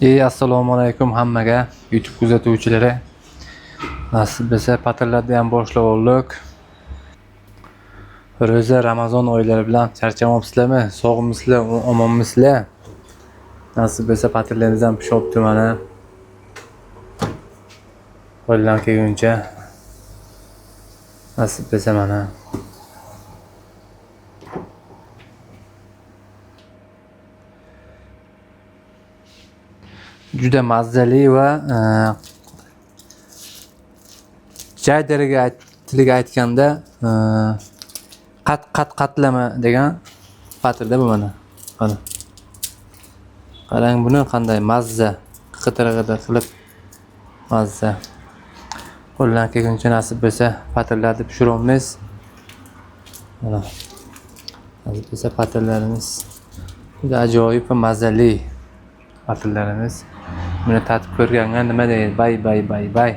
Assalomu alaykum hammaga YouTube kuzatuvchilari. Nasib bo'lsa patirlarni ham boshlab oldik. Ro'za Ramazon oylari bilan charchamabsizlarmi? Sog'misizlar, omonmisizlar? Nasib bo'lsa patirlaringiz ham pishibdi mana. Qo'ldan kelguncha. Nasib bo'lsa mana. Juda mazali va jaydariga tiliga aytganda qatlama degan patirda bu mana. Mana. Qarang buni qanday mazza, qitirg'ida qilib mazza. Qo'ldan kelguncha nasib bo'lsa patirlarni pishiramiz. Mana. Nasib bo'lsa patirlarimiz juda ajoyib va mazali patirlarimiz. Buni tatib ko'rganga nima deydi? Bay.